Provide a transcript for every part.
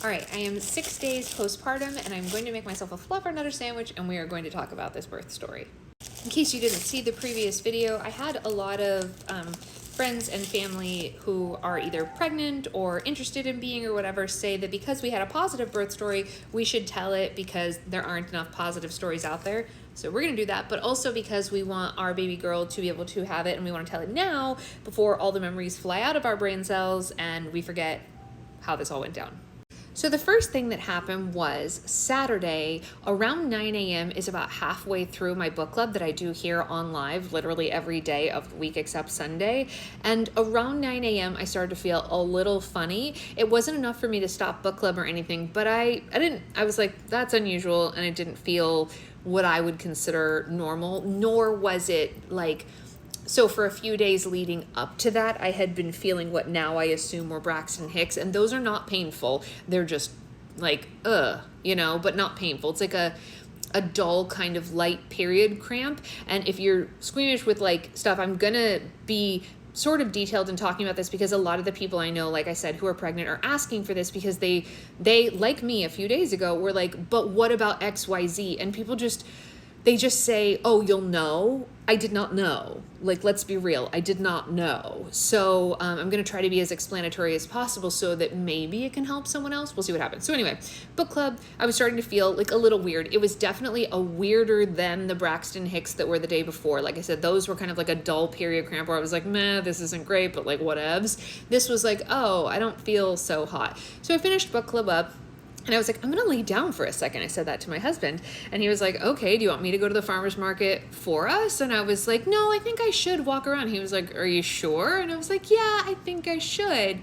All right, I am 6 days postpartum, and I'm going to make myself a fluffernutter sandwich, and we are going to talk about this birth story. In case you didn't see the previous video, I had a lot of friends and family who are either pregnant or interested in being or whatever say that because we had a positive birth story, we should tell it because there aren't enough positive stories out there. So we're going to do that, but also because we want our baby girl to be able to have it, and we want to tell it now before all the memories fly out of our brain cells and we forget how this all went down. So the first thing that happened was Saturday around 9 a.m. is about halfway through my book club that I do here on live literally every day of the week except Sunday. And around 9 a.m. I started to feel a little funny. It wasn't enough for me to stop book club or anything, but I was like, that's unusual, and it didn't feel what I would consider normal, nor was it like... So for a few days leading up to that, I had been feeling what now I assume were Braxton Hicks, and those are not painful. They're just like, but not painful. It's like a dull kind of light period cramp. And if you're squeamish with like stuff, I'm gonna be sort of detailed in talking about this because a lot of the people I know, like I said, who are pregnant are asking for this because they like me a few days ago, were like, but what about XYZ? And people they just say, oh, you'll know. I did not know. Like, let's be real. I did not know. So I'm going to try to be as explanatory as possible so that maybe it can help someone else. We'll see what happens. So anyway, book club, I was starting to feel like a little weird. It was definitely a weirder than the Braxton Hicks that were the day before. Like I said, those were kind of like a dull period cramp where I was like, meh, this isn't great, but like whatevs. This was like, oh, I don't feel so hot. So I finished book club up. And I was like, I'm going to lay down for a second. I said that to my husband. And he was like, okay, do you want me to go to the farmer's market for us? And I was like, no, I think I should walk around. He was like, are you sure? And I was like, yeah, I think I should.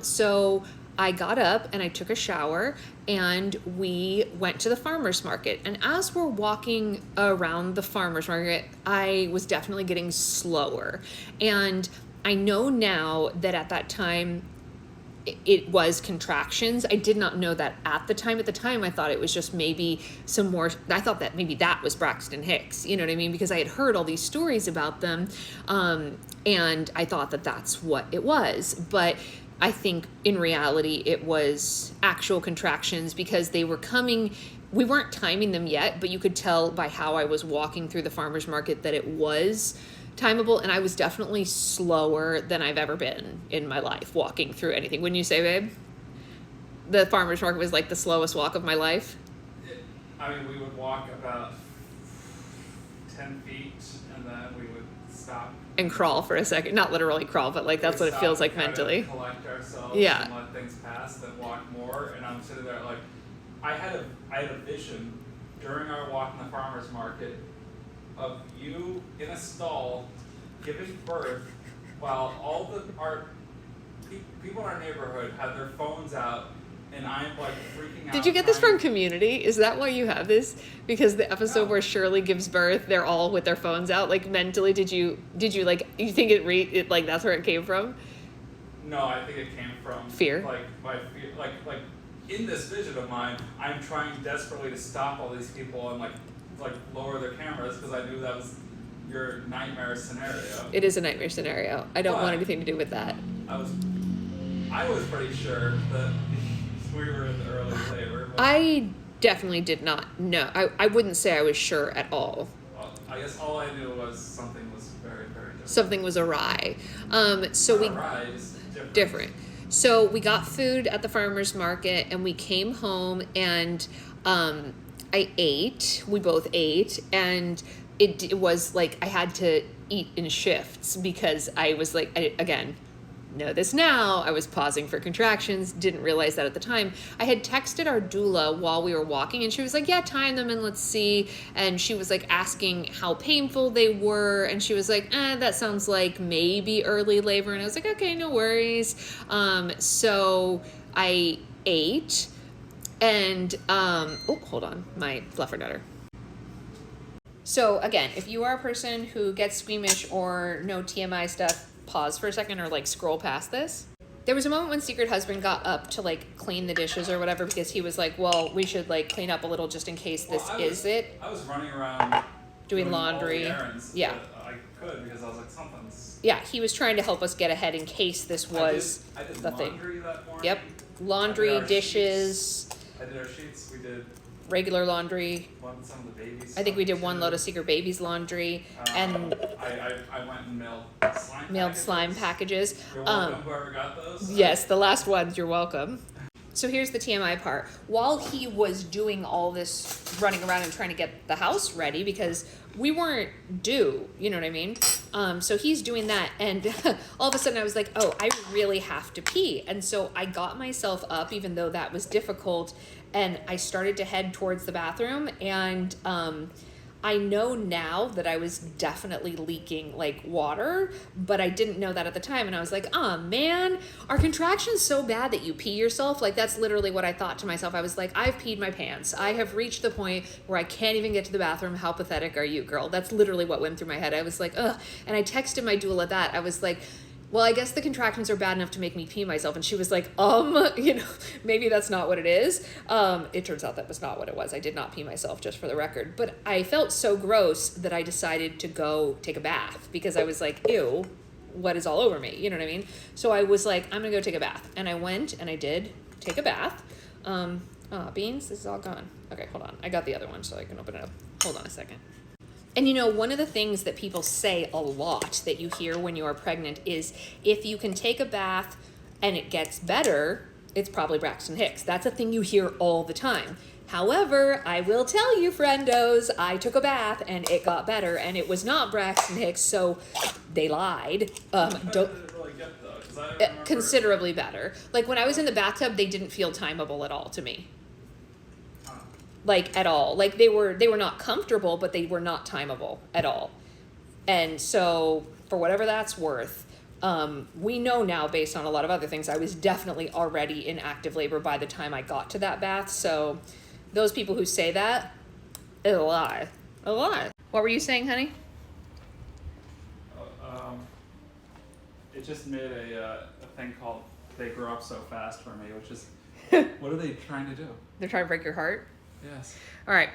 So I got up and I took a shower and we went to the farmer's market. And as we're walking around the farmer's market, I was definitely getting slower. And I know now that at that time, it was contractions. I did not know that at the time. At the time, I thought it was just maybe some more, I thought that maybe that was Braxton Hicks, you know what I mean? Because I had heard all these stories about them, and I thought that that's what it was. But I think in reality, it was actual contractions because they were coming. We weren't timing them yet, but you could tell by how I was walking through the farmer's market that it was timeable, and I was definitely slower than I've ever been in my life walking through anything. Wouldn't you say, babe? The farmer's market was like the slowest walk of my life. We would walk about 10 feet and then we would stop and crawl for a second. Not literally crawl, but like that's what it feels like mentally. Collect ourselves and let things pass, then walk more. And I'm sitting there like, I had a vision during our walk in the farmer's market of you in a stall giving birth while all our people in our neighborhood had their phones out, and I'm like freaking out. Did you get this from Community? Is that why you have this? Because the episode where Shirley gives birth, they're all with their phones out. Like mentally, did you like, you think it like that's where it came from? No, I think it came from fear. Like my fear, like in this vision of mine, I'm trying desperately to stop all these people and like lower their cameras because I knew that was your nightmare scenario. It is a nightmare scenario. I don't want anything to do with that. I was pretty sure that we were in the early labor. I definitely did not know. I wouldn't say I was sure at all. Well, I guess all I knew was something was very, very different. Something was awry. So different. So we got food at the farmer's market and we came home and I ate. We both ate, and it was like I had to eat in shifts because I was like, again, know this now, I was pausing for contractions, didn't realize that at the time. I had texted our doula while we were walking, and she was like, yeah, time them and let's see. And she was like asking how painful they were, and she was like, that sounds like maybe early labor. And I was like, okay, no worries. So I ate. And, hold on, my fluffernutter. So again, if you are a person who gets squeamish or no TMI stuff, pause for a second or like scroll past this. There was a moment when Secret Husband got up to like clean the dishes or whatever because he was like, well, we should like clean up a little just in case this is it. I was running around doing laundry. All the errands yeah. I could because I was like, something's... Yeah, he was trying to help us get ahead in case this was I did the thing. Laundry that morning. Yep. laundry, our dishes, I did our sheets. We did regular laundry. some of the babies. I think we did one load of Secret Babies laundry and I went and mailed slime packages. You're welcome, whoever got those. Yes, the last ones, you're welcome. So here's the TMI part. While he was doing all this running around and trying to get the house ready, because we weren't due, you know what I mean? So he's doing that, and all of a sudden I was like, oh, I really have to pee. And so I got myself up, even though that was difficult, and I started to head towards the bathroom, and I know now that I was definitely leaking like water, but I didn't know that at the time. And I was like, oh man, are contractions so bad that you pee yourself? Like, that's literally what I thought to myself. I was like, I've peed my pants. I have reached the point where I can't even get to the bathroom. How pathetic are you, girl? That's literally what went through my head. I was like, ugh. And I texted my doula that. I was like, well, I guess the contractions are bad enough to make me pee myself. And she was like, maybe that's not what it is. It turns out that was not what it was. I did not pee myself, just for the record. But I felt so gross that I decided to go take a bath because I was like, ew, what is all over me? You know what I mean? So I was like, I'm gonna go take a bath. And I went and I did take a bath. Beans, this is all gone. Okay, hold on. I got the other one so I can open it up. Hold on a second. And you know, one of the things that people say a lot that you hear when you are pregnant is if you can take a bath and it gets better, it's probably Braxton Hicks. That's a thing you hear all the time. However, I will tell you, friendos, I took a bath and it got better, and it was not Braxton Hicks, so they lied. Considerably better. Like when I was in the bathtub, they didn't feel timeable at all to me. Like at all. Like they were not comfortable, but they were not timeable at all. And so for whatever that's worth, we know now based on a lot of other things, I was definitely already in active labor by the time I got to that bath. So those people who say that, it's a lie. A lie. What were you saying, honey? It just made a thing called They Grow Up So Fast for me, which is, what are they trying to do? They're trying to break your heart? Yes. All right.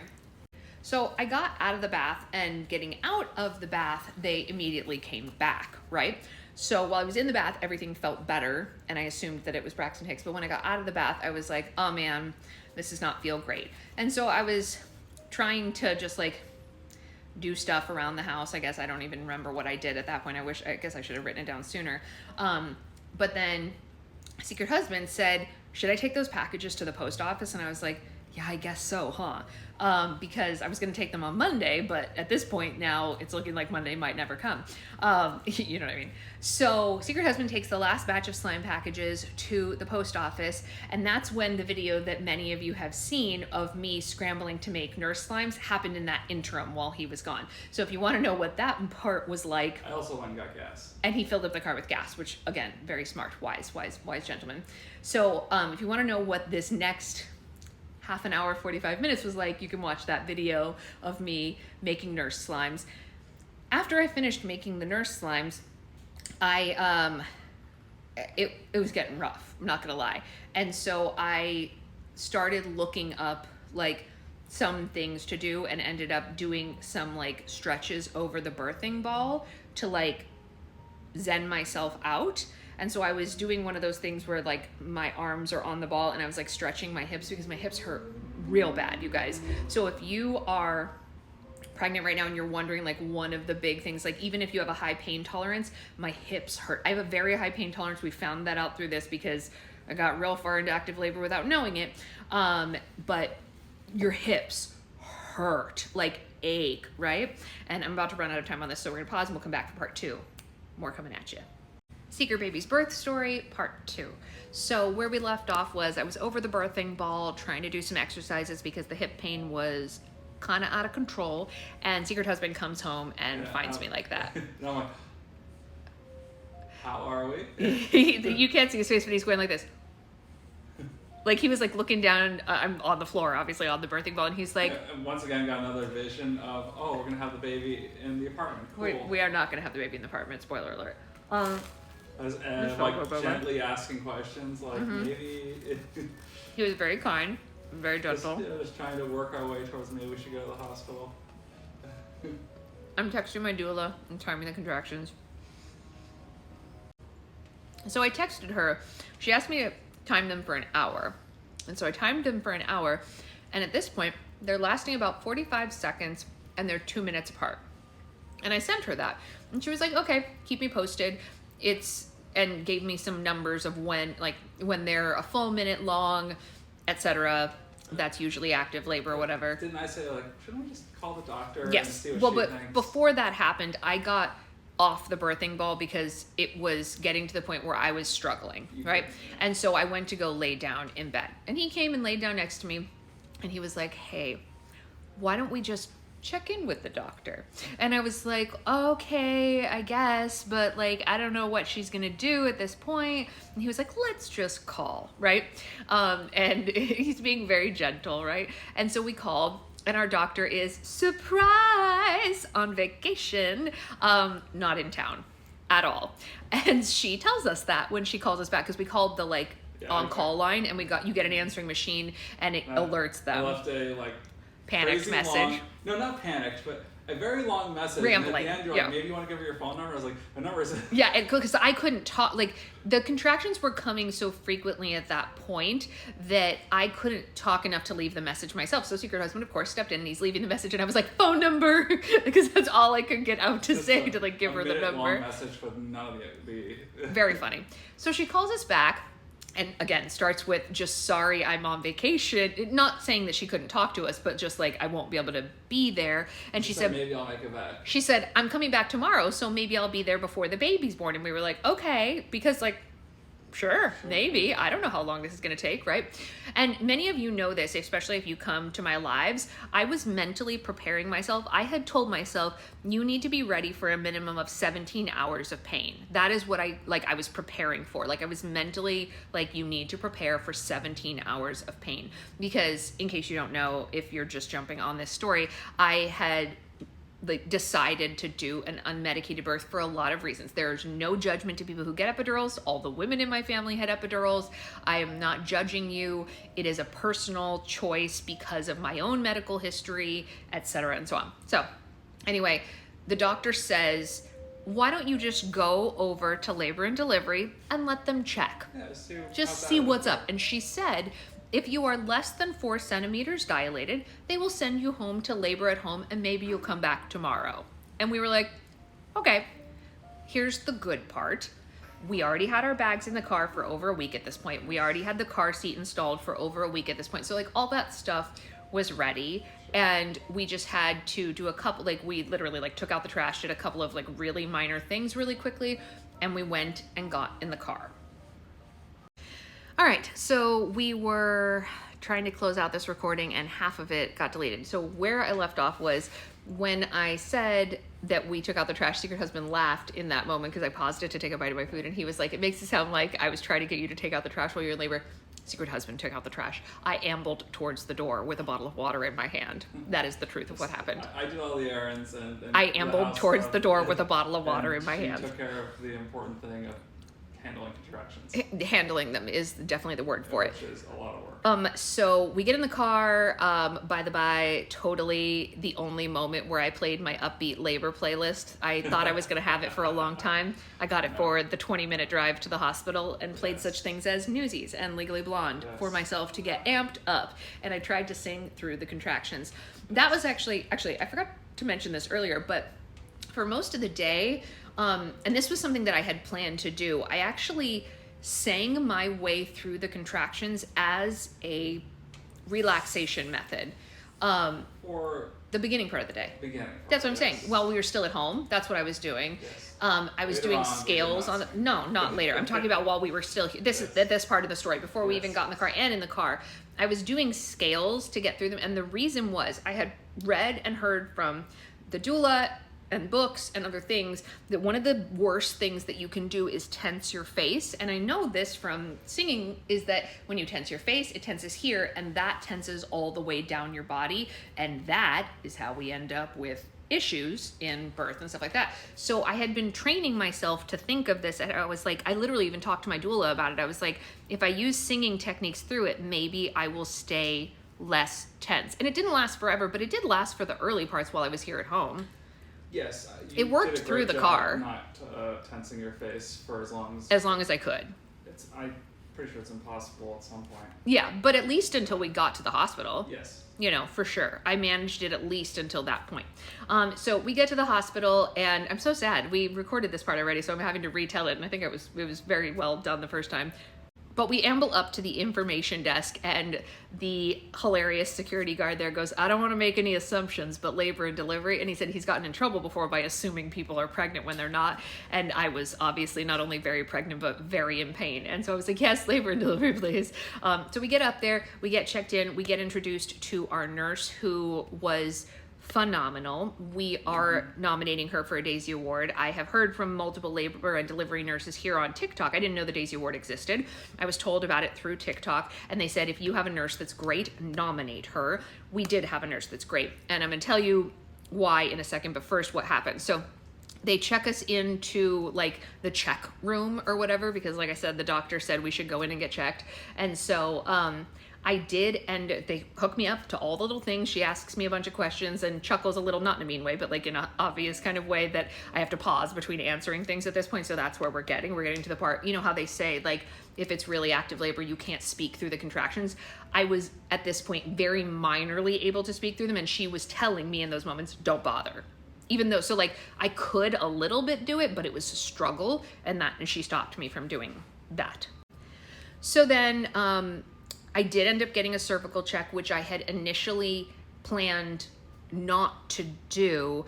So I got out of the bath, and getting out of the bath, they immediately came back, right? So while I was in the bath, everything felt better, and I assumed that it was Braxton Hicks. But when I got out of the bath, I was like, oh man, this does not feel great. And so I was trying to just like do stuff around the house. I guess I don't even remember what I did at that point. I guess I should have written it down sooner. But then Secret Husband said, should I take those packages to the post office? And I was like, yeah, I guess so, huh? Because I was going to take them on Monday, but at this point now it's looking like Monday might never come. You know what I mean? So Secret Husband takes the last batch of slime packages to the post office, and that's when the video that many of you have seen of me scrambling to make nurse slimes happened in that interim while he was gone. So if you want to know what that part was like. I also went and got gas. And he filled up the car with gas, which again, very smart, wise gentleman. So if you want to know what this next half an hour, 45 minutes was like, you can watch that video of me making nurse slimes. After I finished making the nurse slimes, it was getting rough, I'm not gonna lie. And so I started looking up like some things to do and ended up doing some like stretches over the birthing ball to like zen myself out. And so I was doing one of those things where like my arms are on the ball and I was like stretching my hips because my hips hurt real bad, you guys. So if you are pregnant right now and you're wondering like one of the big things, like even if you have a high pain tolerance, my hips hurt. I have a very high pain tolerance. We found that out through this because I got real far into active labor without knowing it. But your hips hurt, like ache, right? And I'm about to run out of time on this, so we're gonna pause and we'll come back for part 2. More coming at you. Secret Baby's birth story, part 2. So where we left off was I was over the birthing ball trying to do some exercises because the hip pain was kind of out of control, and Secret Husband comes home and finds me like that. And I'm like, how are we? You can't see his face, but he's going like this. Like he was like looking down, I'm on the floor, obviously on the birthing ball, and he's like... And once again, got another vision of, oh, we're going to have the baby in the apartment. Cool. We are not going to have the baby in the apartment, spoiler alert. And like gently asking questions, like maybe... He was very kind, very gentle. Just trying to work our way towards maybe we should go to the hospital. I'm texting my doula and timing the contractions. So I texted her. She asked me time them for an hour. And so I timed them for an hour. And at this point, they're lasting about 45 seconds and they're 2 minutes apart. And I sent her that. And she was like, okay, keep me posted. And gave me some numbers of when they're a full minute long, etc. That's usually active labor or whatever. Didn't I say, like, shouldn't we just call the doctor and Yes. see what Well, she but thinks? before that happened, I got off the birthing ball because it was getting to the point where I was struggling, right? And so I went to go lay down in bed. And he came and laid down next to me and he was like, hey, why don't we just check in with the doctor? And I was like, okay, I guess, but like, I don't know what she's gonna do at this point. And he was like, let's just call, right? And he's being very gentle, right? And so we called. And our doctor is, surprise, on vacation, not in town at all. And she tells us that when she calls us back, because we called the on-call line and you get an answering machine and it alerts them. I left a Panicked crazy message. long, no, not panicked, but a very long message. Rambling, And at the end, you're like, maybe you want to give her your phone number? I was like, my number is... Yeah, because I couldn't talk, the contractions were coming so frequently at that point that I couldn't talk enough to leave the message myself. So Secret Husband, of course, stepped in and he's leaving the message and I was like, phone number, because that's all I could get out to say to give her the number. Long message with none of the... Very funny. So she calls us back. And again, starts with just, sorry, I'm on vacation. Not saying that she couldn't talk to us, but just like, I won't be able to be there. And she said, maybe I'll make it back. She said, I'm coming back tomorrow, so maybe I'll be there before the baby's born. And we were like, okay, because sure, maybe. I don't know how long this is going to take, right? And many of you know this, especially if you come to my lives. I was mentally preparing myself. I had told myself, you need to be ready for a minimum of 17 hours of pain. That is what I was preparing for. I was mentally you need to prepare for 17 hours of pain. Because in case you don't know, if you're just jumping on this story, I had decided to do an unmedicated birth for a lot of reasons. There's no judgment to people who get epidurals. All the women in my family had epidurals. I am not judging you. It is a personal choice because of my own medical history, etc. and so on. So anyway, the doctor says, why don't you just go over to labor and delivery and let them check? Yeah, just see what's up. And she said, if you are less than 4 centimeters dilated, they will send you home to labor at home and maybe you'll come back tomorrow. And we were like, okay, here's the good part. We already had our bags in the car for over a week at this point. We already had the car seat installed for over a week at this point. So all that stuff was ready. And we just had to do a couple, we literally took out the trash, did a couple of really minor things really quickly. And we went and got in the car. All right, so we were trying to close out this recording and half of it got deleted. So where I left off was when I said that we took out the trash. Secret Husband laughed in that moment because I paused it to take a bite of my food and he was like, it makes it sound like I was trying to get you to take out the trash while you're in labor. Secret Husband took out the trash. I ambled towards the door with a bottle of water in my hand. That is the truth of what happened. I did all the errands and I ambled towards the door with a bottle of water in my hand. She took care of the important thing of handling contractions. Handling them is definitely the word for it. Which is a lot of work. So we get in the car, by the by, totally the only moment where I played my upbeat labor playlist. I thought I was going to have it for a long time. I got it for the 20-minute drive to the hospital and played such things as Newsies and Legally Blonde for myself to get amped up. And I tried to sing through the contractions. That was actually, I forgot to mention this earlier, but for most of the day, and this was something that I had planned to do, I actually sang my way through the contractions as a relaxation method. For the beginning part of the day. Beginning. That's what I'm saying. While we were still at home, that's what I was doing. Yes. I was Later doing on, scales on the, no, not later. I'm talking about while we were still here. This is this part of the story before we even got in the car and in the car. I was doing scales to get through them. And the reason was I had read and heard from the doula and books and other things that one of the worst things that you can do is tense your face. And I know this from singing is that when you tense your face, it tenses here and that tenses all the way down your body. And that is how we end up with issues in birth and stuff like that. So I had been training myself to think of this. And I was like, I literally even talked to my doula about it. I was like, if I use singing techniques through it, maybe I will stay less tense. And it didn't last forever, but it did last for the early parts while I was here at home. Yes, it worked through the car. Not tensing your face for as long as I could. pretty sure it's impossible at some point. Yeah, but at least until we got to the hospital. Yes. You know, for sure. I managed it at least until that point. So we get to the hospital, and I'm so sad. We recorded this part already, so I'm having to retell it, and I think it was very well done the first time. But we amble up to the information desk, and the hilarious security guard there goes, I don't want to make any assumptions, but labor and delivery. And he said he's gotten in trouble before by assuming people are pregnant when they're not. And I was obviously not only very pregnant, but very in pain. And so I was like, yes, labor and delivery, please. So we get up there, we get checked in, we get introduced to our nurse, who was phenomenal. We are nominating her for a Daisy Award. I have heard from multiple labor and delivery nurses here on TikTok. I didn't know the Daisy Award existed. I was told about it through TikTok, and they said, if you have a nurse that's great, nominate her. We did have a nurse that's great, and I'm gonna tell you why in a second, but first what happened. So they check us into like the check room or whatever, because like I said, the doctor said we should go in and get checked. And so I did, and they hook me up to all the little things. She asks me a bunch of questions and chuckles a little, not in a mean way, but like in an obvious kind of way that I have to pause between answering things at this point. So that's where we're getting to the part, you know how they say, like, if it's really active labor, you can't speak through the contractions. I was at this point very minorly able to speak through them, and she was telling me in those moments, don't bother. Even though, so like I could a little bit do it, but it was a struggle, and she stopped me from doing that. So then, I did end up getting a cervical check, which I had initially planned not to do.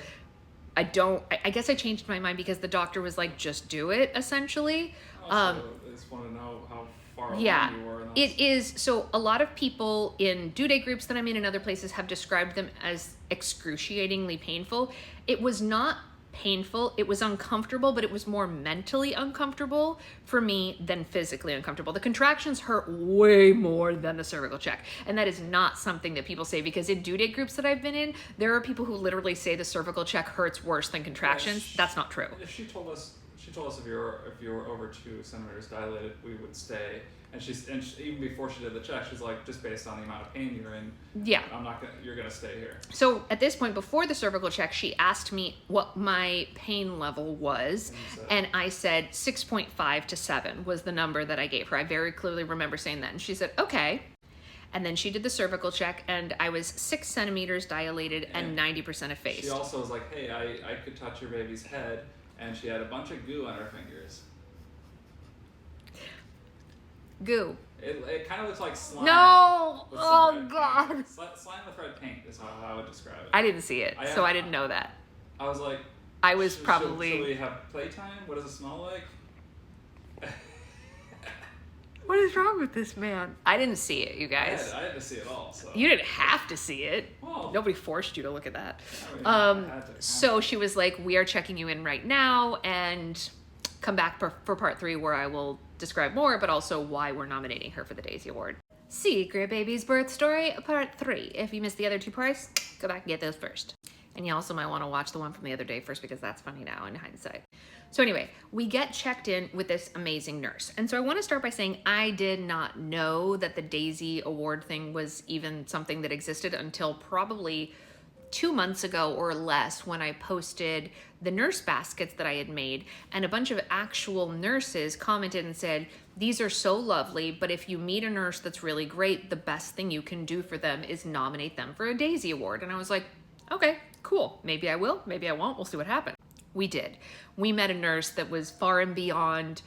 I guess I changed my mind because the doctor was like, just do it, essentially. I just want to know how far along you were. It is. So a lot of people in due date groups that I'm in and other places have described them as excruciatingly painful. It was not painful. It was uncomfortable, but it was more mentally uncomfortable for me than physically uncomfortable. The contractions hurt way more than the cervical check. And that is not something that people say, because in due date groups that I've been in, there are people who literally say the cervical check hurts worse than contractions. That's not true. If she told us if you were over 2 centimeters dilated, we would stay. And even before she did the check, she's like, just based on the amount of pain you're in, yeah, you're gonna stay here. So at this point, before the cervical check, she asked me what my pain level was, and I said 6.5 to 7 was the number that I gave her. I very clearly remember saying that, and she said, okay. And then she did the cervical check, and I was 6 centimeters dilated and 90% effaced. She also was like, hey, I could touch your baby's head, and she had a bunch of goo on her fingers. Goo. It kind of looks like slime. No! Oh, God. Slime with red paint is how I would describe it. I didn't see it, so I didn't know that. I was like, I was probably... Should we have playtime? What does it smell like? What is wrong with this man? I didn't see it, you guys. I had to see it all. So. You didn't have to see it. Well, nobody forced you to look at that. I had to. So she was like, we are checking you in right now, and come back for part 3 where I will describe more, but also why we're nominating her for the Daisy Award. Secret Baby's Birth Story, part 3. If you missed the other 2 parts, go back and get those first. And you also might want to watch the one from the other day first, because that's funny now in hindsight. So anyway, we get checked in with this amazing nurse. And so I want to start by saying I did not know that the Daisy Award thing was even something that existed until probably 2 months ago or less, when I posted the nurse baskets that I had made, and a bunch of actual nurses commented and said, these are so lovely, but if you meet a nurse that's really great, the best thing you can do for them is nominate them for a Daisy Award. And I was like, okay, cool. Maybe I will, maybe I won't. We'll see what happens. We did. We met a nurse that was far and beyond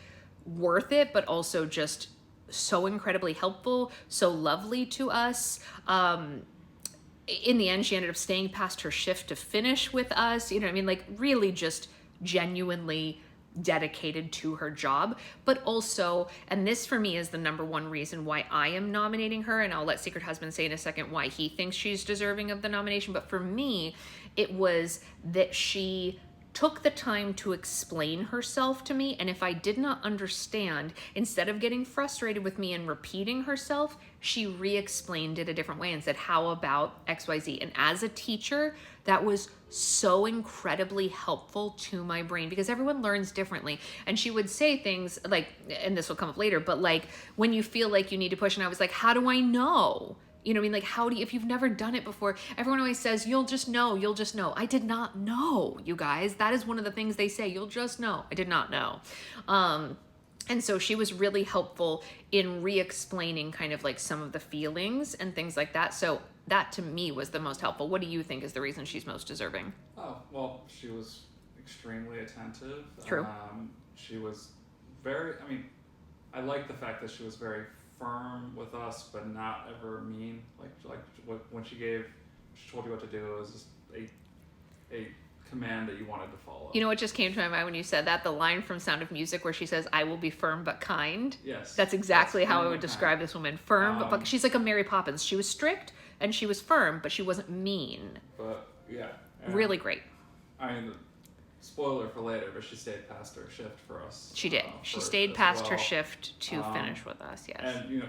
worth it, but also just so incredibly helpful, so lovely to us. In the end, she ended up staying past her shift to finish with us. You know what I mean? Like, really just genuinely dedicated to her job. But also, and this for me is the number one reason why I am nominating her, and I'll let Secret Husband say in a second why he thinks she's deserving of the nomination. But for me, it was that she took the time to explain herself to me, and if I did not understand, instead of getting frustrated with me and repeating herself, she re-explained it a different way and said, how about XYZ? And as a teacher, that was so incredibly helpful to my brain, because everyone learns differently. And she would say things like, and this will come up later, but like, when you feel like you need to push, and I was like, how do I know? You know what I mean? Like, how do you, if you've never done it before, everyone always says, you'll just know, you'll just know. I did not know, you guys. That is one of the things they say, you'll just know. I did not know. And so she was really helpful in re-explaining kind of like some of the feelings and things like that. So that to me was the most helpful. What do you think is the reason she's most deserving? Oh, well, she was extremely attentive. True. She was very, I mean, I like the fact that she was very firm with us, but not ever mean. When she told you what to do, it was just a command that you wanted to follow. You know what just came to my mind when you said that? The line from Sound of Music where she says, "I will be firm but kind." Yes. That's exactly how I firm would but describe kind. this woman. Firm, but she's like a Mary Poppins. She was strict and she was firm, but she wasn't mean. But yeah. Really great. I mean, spoiler for later, but she stayed past her shift for us. She did. She for stayed as past her well. shift to finish with us, yes. And, you know,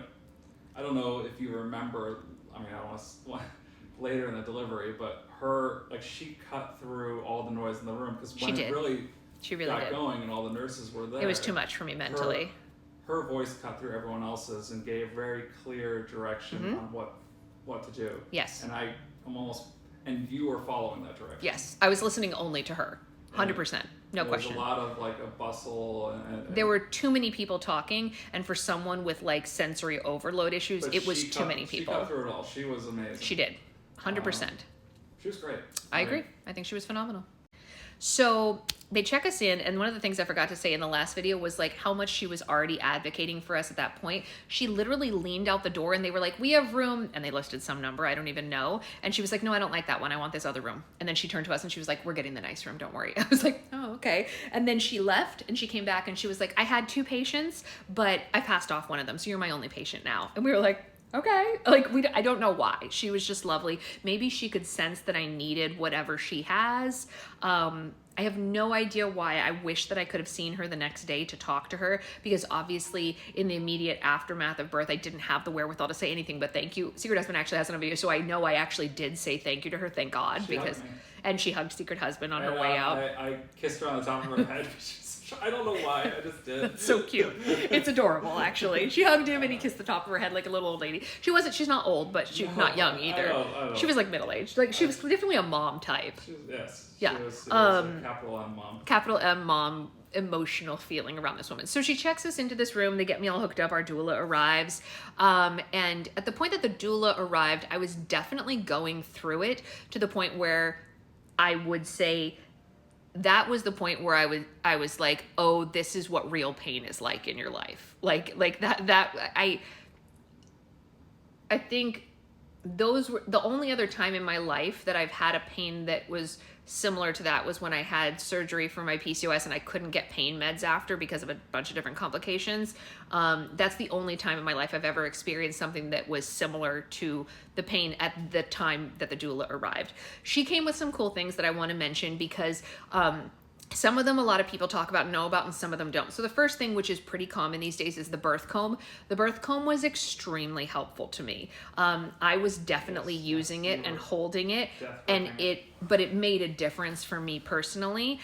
I don't know if you remember, I mean, I don't want to, later in the delivery, but her, like, she cut through all the noise in the room, because when She it did. really She really got did. going and all the nurses were there. It was too much for me mentally. Her voice cut through everyone else's and gave very clear direction on what to do. Yes. And and you were following that direction. Yes. I was listening only to her. 100%. No There question. was a lot of like a bustle and There were too many people talking, and for someone with like sensory overload issues, but it was she too cut- many She people. cut through it all. She was amazing. She did. 100%. She was great. I agree. I think she was phenomenal. So they check us in, and one of the things I forgot to say in the last video was like how much she was already advocating for us at that point. She literally leaned out the door and they were like, "We have room," and they listed some number, I don't even know. And she was like, "No, I don't like that one. I want this other room." And then she turned to us and she was like, "We're getting the nice room, don't worry." I was like, "Oh, okay." And then she left and she came back and she was like, "I had 2 patients, but I passed off one of them, so you're my only patient now." And we were like, okay. Like, I don't know why. She was just lovely. Maybe she could sense that I needed whatever she has. I have no idea why. I wish that I could have seen her the next day to talk to her, because obviously in the immediate aftermath of birth, I didn't have the wherewithal to say anything but thank you. Secret Husband actually has it on video, so I know I actually did say thank you to her, thank God. She hugged me. And she hugged Secret Husband on her And, way out. I kissed her on the top of her head. I don't know why. I just did. It's so cute. It's adorable, actually. She hugged him and he kissed the top of her head like a little old lady. She's not old, but she's not young either. I know. She was like middle-aged. Like, she was definitely a mom type. Yes. Yeah. She was a capital M mom. Capital M mom emotional feeling around this woman. So she checks us into this room. They get me all hooked up. Our doula arrives. And at the point that the doula arrived, I was definitely going through it to the point where I would say that was the point where I was like, oh, this is what real pain is like in your life. Like I think those were the only other time in my life that I've had a pain that was similar to that was when I had surgery for my PCOS and I couldn't get pain meds after because of a bunch of different complications. That's the only time in my life I've ever experienced something that was similar to the pain at the time that the doula arrived. She came with some cool things that I want to mention because some of them a lot of people talk about, know about, and some of them don't. So the first thing, which is pretty common these days, is the birth comb. The birth comb was extremely helpful to me. I was definitely using it and holding it, and but it made a difference for me personally.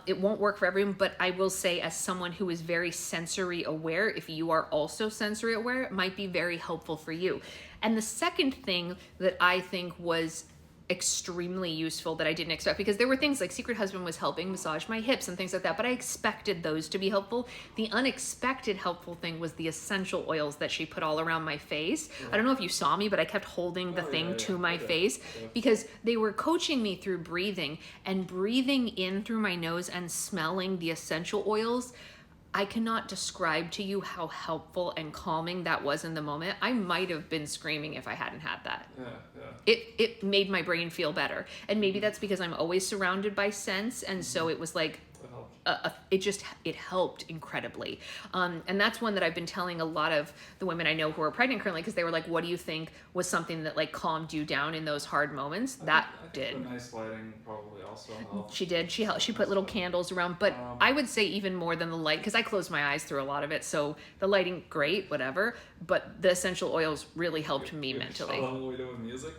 It won't work for everyone, but I will say, as someone who is very sensory aware, if you are also sensory aware, it might be very helpful for you. And the second thing that I think was extremely useful that I didn't expect, because there were things like Secret Husband was helping massage my hips and things like that, but I expected those to be helpful. The unexpected helpful thing was the essential oils that she put all around my face. Yeah. I don't know if you saw me, but I kept holding the thing to my face because they were coaching me through breathing, and breathing in through my nose and smelling the essential oils. I cannot describe to you how helpful and calming that was in the moment. I might have been screaming if I hadn't had that. Yeah. It made my brain feel better. And maybe that's because I'm always surrounded by scents, and so it was like, it helped incredibly. And that's one that I've been telling a lot of the women I know who are pregnant currently, because they were like, what do you think was something that like calmed you down in those hard moments? I think the nice lighting probably also helped. She did. She put little candles around, but I would say even more than the light, because I closed my eyes through a lot of it, so the lighting, great, whatever, but the essential oils really helped me mentally. What are we doing with music?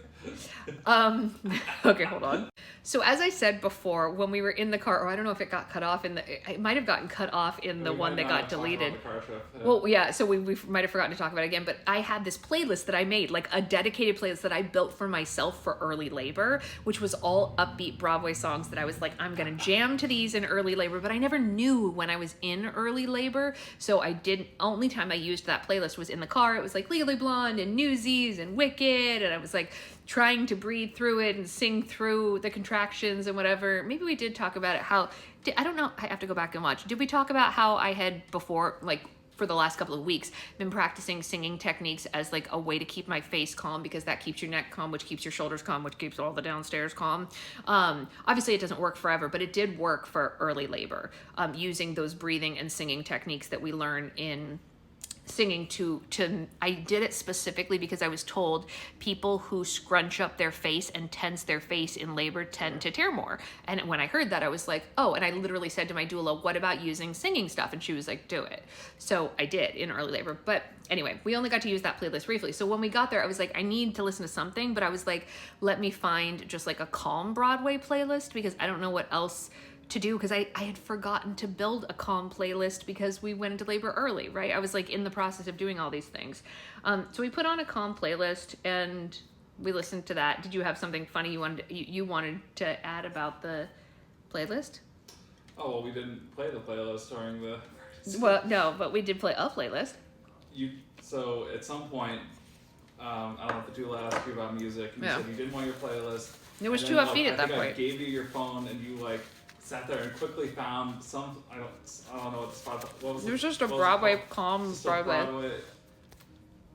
Okay, hold on. So as I said before, when we were in the car, or I don't know if it got cut off in it might have gotten cut off in the We one might that not got have talked deleted. about the car show. Yeah. Well, yeah, so we might have forgotten to talk about it again, but I had this playlist that I made, like a dedicated playlist that I built for myself for early labor, which was all upbeat Broadway songs that I was like, I'm gonna jam to these in early labor, but I never knew when I was in early labor, so only time I used that playlist was in the car. It was like Legally Blonde and Newsies and Wicked, and I was like trying to breathe through it and sing through the contractions and whatever. Maybe we did talk about it, I don't know, I have to go back and watch. Did we talk about how I had before, like for the last couple of weeks, been practicing singing techniques as like a way to keep my face calm, because that keeps your neck calm, which keeps your shoulders calm, which keeps all the downstairs calm. Obviously it doesn't work forever, but it did work for early labor, using those breathing and singing techniques that we learn in singing to I did it specifically because I was told people who scrunch up their face and tense their face in labor tend to tear more. And when I heard that, I was like, oh, and I literally said to my doula, what about using singing stuff? And she was like, do it. So I did in early labor. But anyway, we only got to use that playlist briefly. So when we got there, I was like, I need to listen to something, but I was like, let me find just like a calm Broadway playlist, because I don't know what else to do, because I had forgotten to build a calm playlist because we went into labor early, right? I was like in the process of doing all these things. So we put on a calm playlist and we listened to that. Did you have something funny you wanted to add about the playlist? Oh, well, we didn't play the playlist during the... Well, no, but we did play a playlist. So at some point, I don't know if the doula asked you about music, and you Yeah. said you didn't want your playlist. It was and too then, upbeat at that I think I point. gave you your phone, and you like sat there and quickly found some. I don't know what the spot. What was It was just a what was it Broadway called? calm Just a Broadway.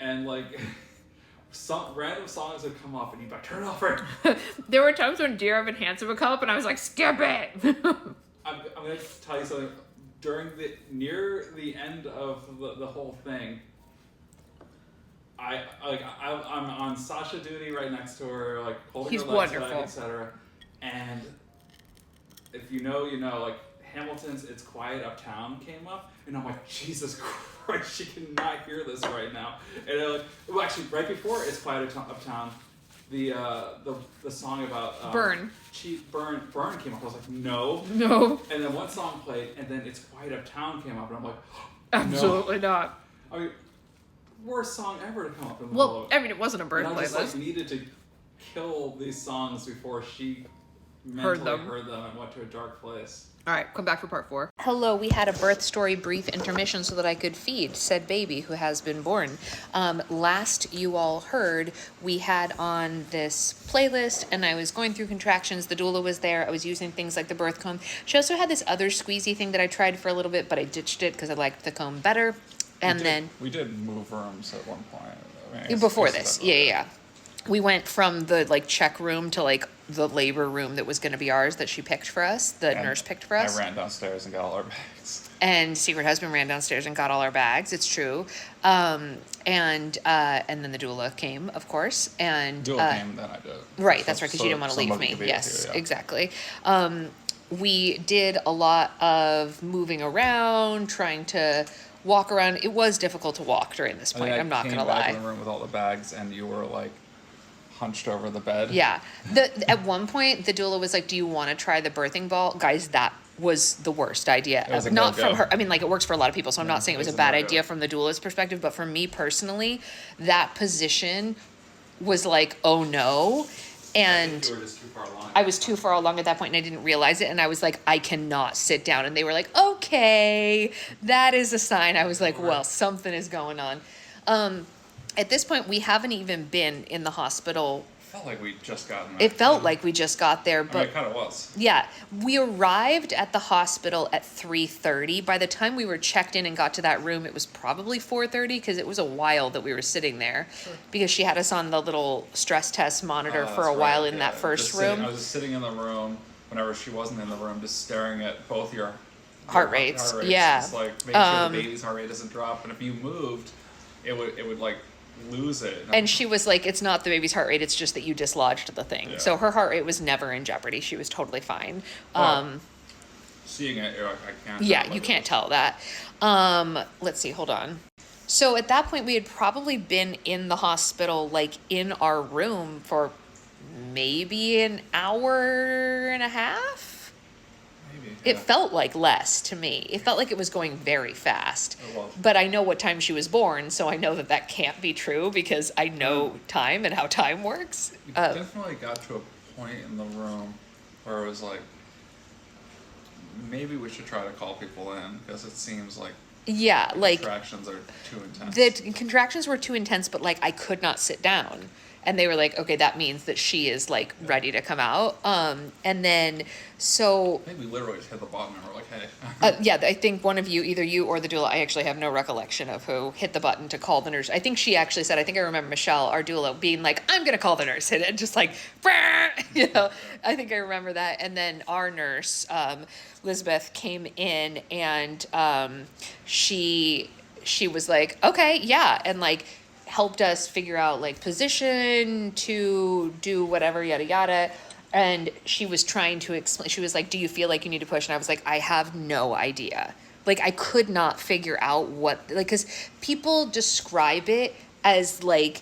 and like some random songs would come up, and you'd be like, turn it off right. There were times when Dear Evan Hansen would come up and I was like, skip it. I'm gonna tell you something. Near the end of the whole thing, I'm on Sasha duty right next to her, like holding He's her legs back, wonderful. etc. And if you know, you know. Like Hamilton's "It's Quiet Uptown" came up, and I'm like, Jesus Christ, she cannot hear this right now. And well, actually, right before "It's Quiet Uptown," the song about Burn. Burn came up. I was like, no. No, And then one song played, and then "It's Quiet Uptown" came up, and I'm like, absolutely not. I mean, worst song ever to come up in the Well, I mean, it wasn't a Burn and I just playlist. like needed to kill these songs before she Heard mentally them. heard them and went to a dark place. All right, come back for part 4. Hello, we had a birth story brief intermission so that I could feed said baby who has been born. Last you all heard, we had on this playlist and I was going through contractions. The doula was there. I was using things like the birth comb. She also had this other squeezy thing that I tried for a little bit, but I ditched it because I liked the comb better. And then we did move rooms at one point. I mean, before this, yeah. We went from the like check room to like the labor room that was going to be ours that she picked for us, the And nurse picked for us. I ran downstairs and got all our bags. And Secret Husband ran downstairs and got all our bags. It's true. And then the doula came, of course. And Doula came, then I did. right, that's right, because you didn't want to leave somebody me. could be Yes, with you, yeah. exactly. We did a lot of moving around, trying to walk around. It was difficult to walk during this point. I'm not going to I came back lie. in the room with all the bags, and you were like hunched over the bed. Yeah. At one point, the doula was like, do you want to try the birthing ball? Guys, that was the worst idea. It was a Not no-go. from her. I mean, like, it works for a lot of people, so I'm not saying it was a a bad no-go. idea from the doula's perspective, but for me personally, that position was like, oh no. And You were just too far along. I was too far along at that point and I didn't realize it. And I was like, I cannot sit down. And they were like, okay, that is a sign. I was like, well, something is going on. At this point, we haven't even been in the hospital. Felt like we just gotten there. It felt like we just got there, I mean, but it kind of was. yeah, we arrived at the hospital at 3:30. By the time we were checked in and got to that room, it was probably 4:30 because it was a while that we were sitting there because she had us on the little stress test monitor for a That's while right, in yeah. that first Just sitting- room. I was just sitting in the room whenever she wasn't in the room, just staring at both your Heart rates, yeah. Just like make sure the baby's heart rate doesn't drop, and if you moved, it would like lose it. And she was like, it's not the baby's heart rate, it's just that you dislodged the thing. Yeah. So her heart rate was never in jeopardy. She was totally fine. Well, seeing it, you're like, I can't. Yeah, tell you what can't it tell that. Let's see, hold on. So at that point, we had probably been in the hospital, like in our room for maybe an hour and a half. was. Maybe. It Yeah. felt like less to me. It felt like it was going very fast. It was. But I know what time she was born, so I know that that can't be true because I know time and how time works. We definitely got to a point in the room where it was like, maybe we should try to call people in because it seems like Yeah, like contractions are too intense. the contractions were too intense, but like I could not sit down. And they were like, okay, that means that she is like ready to come out. And then so I think we literally just hit the button and we're like, hey. yeah, I think one of you, either you or the doula, I actually have no recollection of who hit the button to call the nurse. I think she actually said, I think I remember Michelle, our doula, being like, I'm going to call the nurse. And just like, you know, I think I remember that. And then our nurse, Elizabeth, came in and she was like, okay, yeah. And like, helped us figure out like position to do whatever, yada, yada. And she was trying to explain, she was like, do you feel like you need to push? And I was like, I have no idea. Like, I could not figure out what, like, because people describe it as like,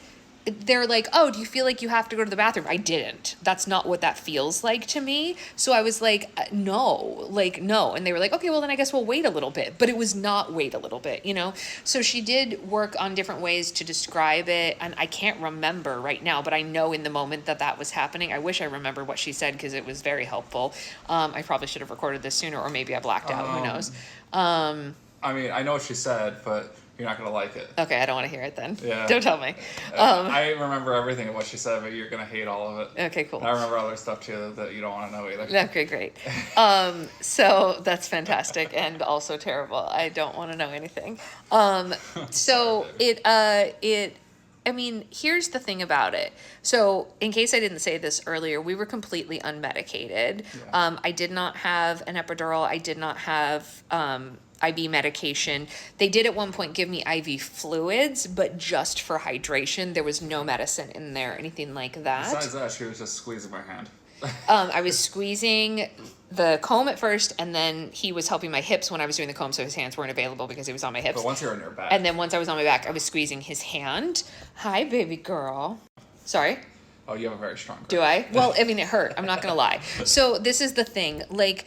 they're like, oh, do you feel like you have to go to the bathroom? I didn't. That's not what that feels like to me. So I was like, no. And they were like, okay, well then I guess we'll wait a little bit. But it was not wait a little bit, you know? So she did work on different ways to describe it. And I can't remember right now, but I know in the moment that that was happening. I wish I remember what she said because it was very helpful. I probably should have recorded this sooner, or maybe I blacked out. Who knows? I mean, I know what she said, but you're not going to like it. Okay, I don't want to hear it then. Yeah. Don't tell me. I remember everything of what she said, but you're going to hate all of it. Okay, cool. I remember other stuff too that you don't want to know either. Okay, great. So that's fantastic and also terrible. I don't want to know anything. So I mean, here's the thing about it. So in case I didn't say this earlier, we were completely unmedicated. Yeah. I did not have an epidural. I did not have, IV medication. They did at one point give me IV fluids, but just for hydration. There was no medicine in there, anything like that. Besides that, she was just squeezing my hand. I was squeezing the comb at first, and then he was helping my hips when I was doing the comb, so his hands weren't available because he was on my hips. But once you're on your back. And then once I was on my back, I was squeezing his hand. Hi, baby girl. Sorry. Oh, you have a very strong grip. Do I? Well, I mean, it hurt. I'm not gonna lie. So this is the thing. Like,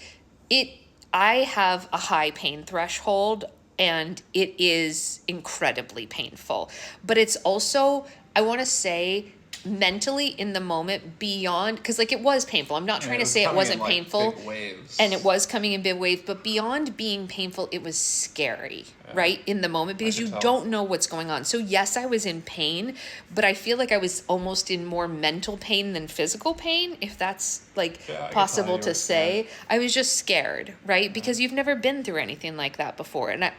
I have a high pain threshold, and it is incredibly painful. But it's also, I want to say, mentally in the moment beyond, because like it was painful. I'm not trying to say it wasn't painful. Big waves. And it was coming in big waves, but beyond being painful, it was scary, right? In the moment, because you don't know what's going on. So yes, I was in pain, but I feel like I was almost in more mental pain than physical pain, if that's like possible to say. I was just scared, right? Because you've never been through anything like that before. And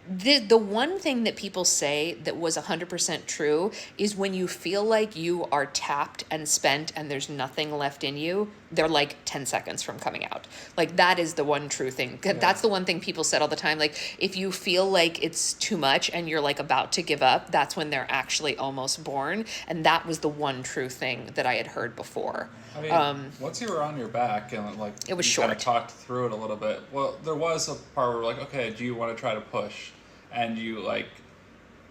the one thing that people say that was 100% true is when you feel like you are tapped and spent and there's nothing left in you, they're like 10 seconds from coming out. Like, that is the one true thing. That's the one thing people said all the time. Like, if you feel like it's too much and you're like about to give up, that's when they're actually almost born. And that was the one true thing that I had heard before. I mean, once you were on your back and like it was you short. kind of talked through it a little bit. Well, there was a part where we're like, okay, do you want to try to push? And you like,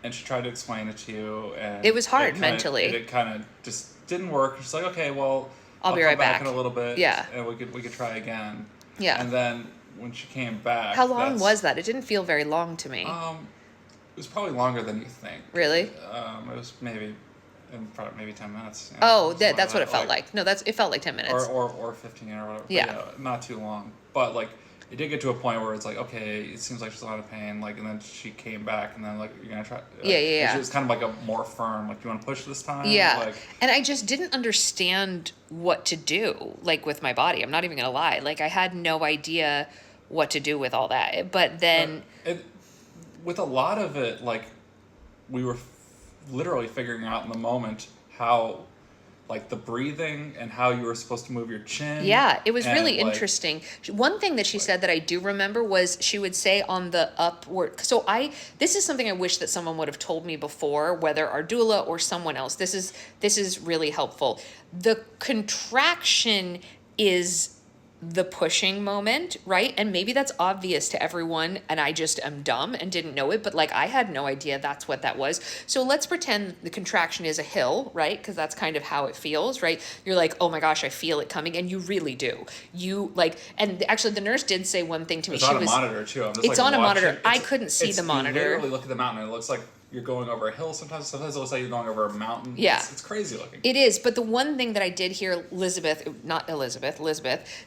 and she tried to explain it to you, and it was hard mentally. It kind of just didn't work. She's like, okay, well, I'll be come right back back in a little bit. Yeah, and we could try again. Yeah, and then when she came back, how long was that? It didn't feel very long to me. It was probably longer than you think. Really? It was maybe 10 minutes. You know, that's what it felt like. No, it felt like 10 minutes. Or 15 or whatever. Yeah. Not too long. But like, it did get to a point where it's like, okay, it seems like she's a lot of pain. Like, and then she came back, and then like, you're gonna try. Like, yeah. She was kind of like a more firm. Like, do you want to push this time? Yeah. Like, and I just didn't understand what to do, like with my body. I'm not even gonna lie. Like, I had no idea what to do with all that. But then, with a lot of it, like, we were literally figuring out in the moment how, like, the breathing and how you were supposed to move your chin. Yeah, it was really like, interesting. One thing that she said that I do remember was she would say on the upward. So this is something I wish that someone would have told me before, whether our doula or someone else. This is really helpful. The contraction is the pushing moment, right? And maybe that's obvious to everyone and I just am dumb and didn't know it, but like I had no idea that's what that was. So let's pretend the contraction is a hill, right? Because that's kind of how it feels, right? You're like, oh my gosh, I feel it coming, and you really do. You like, and actually the nurse did say one thing to me. It's on a monitor too. I'm just it's like on a watching. monitor. I couldn't see the monitor. You literally look at the mountain and it looks like you're going over a hill. Sometimes it looks like you're going over a mountain. Yeah. It's crazy looking. It is, but the one thing that I did hear Elizabeth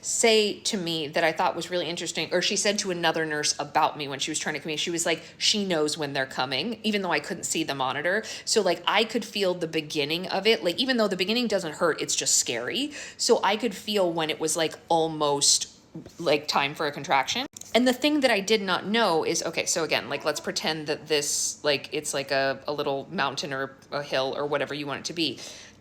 say to me that I thought was really interesting, or she said to another nurse about me when she was trying to come in, she was like, she knows when they're coming, even though I couldn't see the monitor. So like I could feel the beginning of it, like even though the beginning doesn't hurt, it's just scary. So I could feel when it was like almost like time for a contraction. And the thing that I did not know is, okay, so again, like let's pretend that this, like it's like a little mountain or a hill or whatever you want it to be.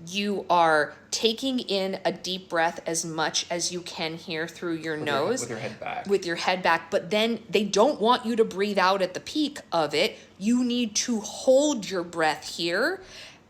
You are taking in a deep breath as much as you can here through your nose. With your head back. With your head back. But then they don't want you to breathe out at the peak of it. You need to hold your breath here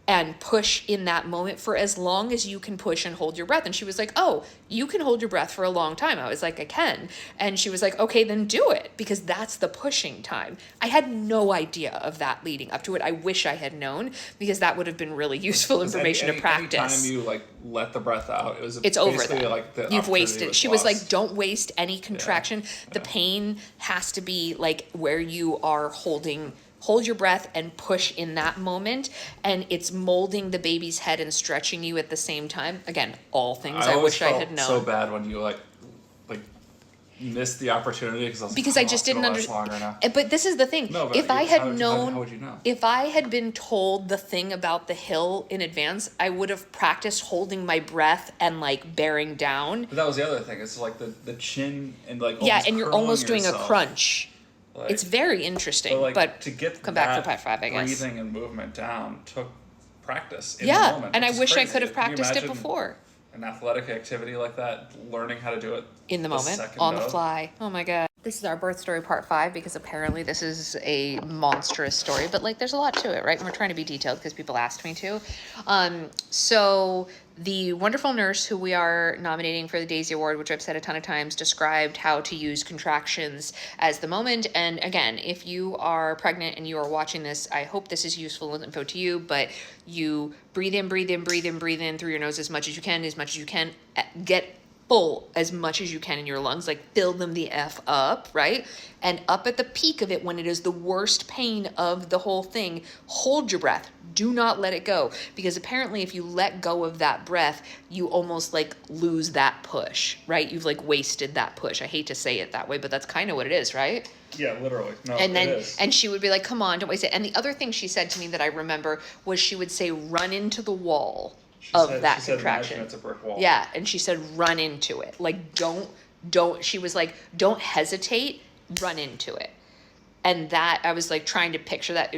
and push in that moment for as long as you can push and hold your breath. And she was like, oh, you can hold your breath for a long time. I was like, I can. And she was like, okay, then do it, because that's the pushing time. I had no idea of that leading up to it. I wish I had known, because that would have been really useful information to practice. Anytime you like let the breath out, it's over then. Like you've wasted. She was lost. like, don't waste any contraction. The pain has to be like where you are hold your breath and push in that moment, and it's molding the baby's head and stretching you at the same time. Again, all things I wish I had known. So bad when you like missed the opportunity because I just didn't understand. But this is the thing. No, but if I had known, how would you know? If I had been told the thing about the hill in advance, I would have practiced holding my breath and like bearing down. But that was the other thing. It's like the chin and like and you're almost doing yourself. a crunch. Like, it's very interesting, but to get come back for part 5, I guess. Breathing and movement down took practice in the moment. And I wish crazy. I could have practiced it before. An athletic activity like that, learning how to do it in the moment, on the fly. Oh my God. This is our birth story part 5, because apparently this is a monstrous story, but like there's a lot to it, right? And we're trying to be detailed because people asked me to. So the wonderful nurse who we are nominating for the Daisy Award, which I've said a ton of times, described how to use contractions as the moment. And again, if you are pregnant and you are watching this, I hope this is useful info to you, but you breathe in, breathe in, breathe in, breathe in through your nose as much as you can, get full as much as you can in your lungs, like fill them the F up, right? And up at the peak of it, when it is the worst pain of the whole thing, hold your breath. Do not let it go, because apparently if you let go of that breath, you almost like lose that push, right? You've like wasted that push. I hate to say it that way, but that's kind of what it is, right? Yeah, literally. No, and then, it is. And she would be like, come on, don't waste it. And the other thing she said to me that I remember was she would say, run into the wall that contraction. It's a brick wall. Yeah, and she said, run into it. Like, don't, she was like, don't hesitate, run into it. And that, I was like trying to picture that.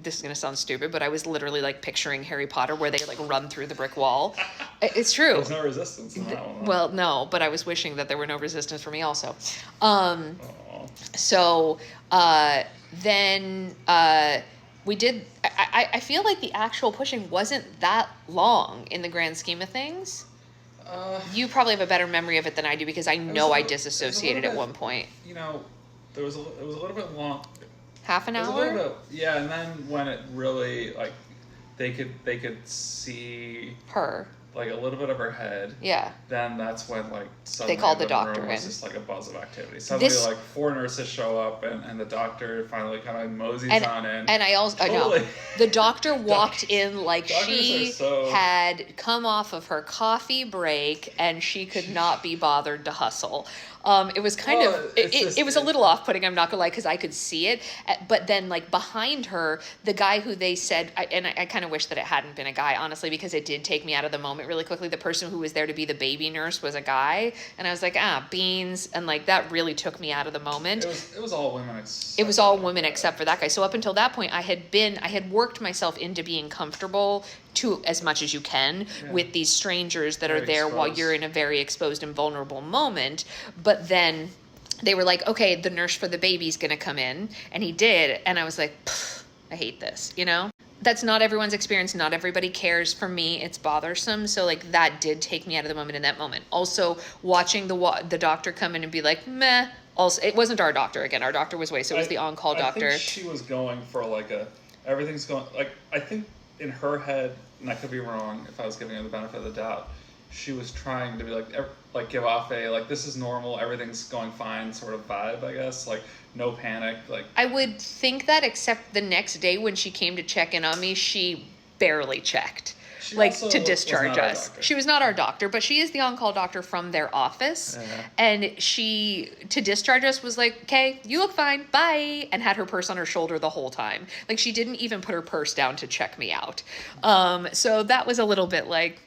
This is going to sound stupid, but I was literally like picturing Harry Potter where they like run through the brick wall. It's true. There's no resistance in that one. Well, no, but I was wishing that there were no resistance for me also. So then we did, I feel like the actual pushing wasn't that long in the grand scheme of things. You probably have a better memory of it than I do, because I know I disassociated at one point. You know, it was a little bit long. Half an hour? Yeah, and then when it really, like, they could see her. Like a little bit of her head. Yeah. Then that's when like suddenly they called the doctor room was just like a buzz of activity. Suddenly like 4 nurses show up and the doctor finally kind of moseys on in. And I also totally. I know the doctor walked in like she so... had come off of her coffee break and she could not be bothered to hustle. It was kind of, it was a little off-putting, I'm not gonna lie, because I could see it. But then, like, behind her, the guy who they said, I kind of wish that it hadn't been a guy, honestly, because it did take me out of the moment really quickly. The person who was there to be the baby nurse was a guy, and I was like, beans, and, like, that really took me out of the moment. It was all women except It was all women except for that guy. So up until that point, I had worked myself into being comfortable to as much as you can with these strangers that are there while you're in a very exposed and vulnerable moment. But then they were like, okay, the nurse for the baby's gonna come in, and he did, and I was like, I hate this, you know? that's not everyone's experience. Not everybody cares. For me, it's bothersome. So like that did take me out of the moment in that moment. Also, watching the doctor come in and be like, meh. Also, it wasn't our doctor again. Our doctor was away, so it was the on-call doctor. I think she was going for like everything's going, like, I think in her head, and I could be wrong if I was giving her the benefit of the doubt, she was trying to be like give off a, like, this is normal, everything's going fine sort of vibe, I guess. Like, no panic. Like, I would think that, except the next day when she came to check in on me, she barely checked. she Like, also to was discharge not our us. doctor. She was not our doctor, but she is the on-call doctor from their office. Yeah. And she, to discharge us, was like, okay, you look fine, bye, and had her purse on her shoulder the whole time. Like, she didn't even put her purse down to check me out. So that was a little bit like,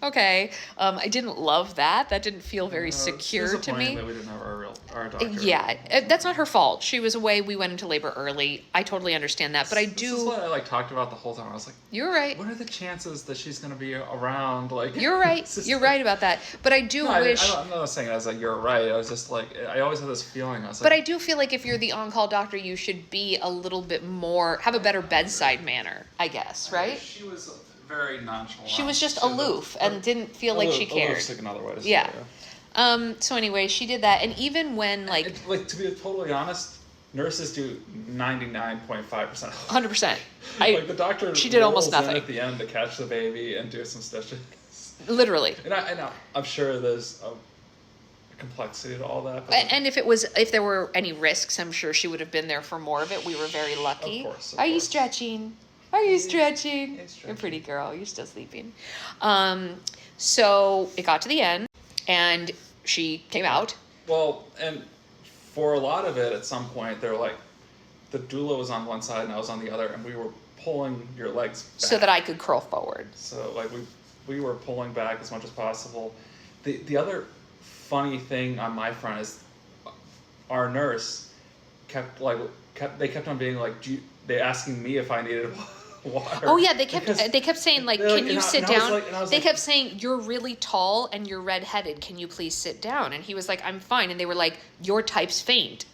okay. I didn't love that. That didn't feel very It's secure to disappointing me. that we didn't have our doctor. Yeah, that's not her fault. She was away. We went into labor early. I totally understand that, but I This is do. what I like talked about the whole time. I was like, You're right. what are the chances that she's gonna be around? Like, You're right. it's just You're like- right about that. But I do No, wish. I'm not saying it as like you're right. I was just like, I always had this feeling. I was like, But I do feel like if you're the on-call doctor, you should be a little bit more, have a better bedside manner, I guess, right? She was very nonchalant. She was just She aloof and didn't feel like she cared. Aloof's like another way to say Yeah. it, So anyway, she did that, and even when Like, to be totally honest, nurses do 99.5%. 100%, Like the doctor, she did almost rolls in nothing. at the end to catch the baby and do some stitches. literally. And I'm sure there's a complexity to all that. But And if there were any risks, I'm sure she would have been there for more of it. We were very lucky. Of course, of Are you course. stretching? Are you stretching? It's You're a stretching. pretty girl. You're still sleeping. So it got to the end, and she came out. Well, and for a lot of it, at some point, they're like, the doula was on one side and I was on the other, and we were pulling your legs back. So that I could curl forward. So like we were pulling back as much as possible. The other funny thing on my front is our nurse kept on being like, they asking me if I needed water. Oh yeah, they kept Because saying like, they're like, can you and I- sit and I was down? like- and I was They like- kept saying, you're really tall and you're redheaded. Can you please sit down? And he was like, I'm fine. And they were like, your type's faint.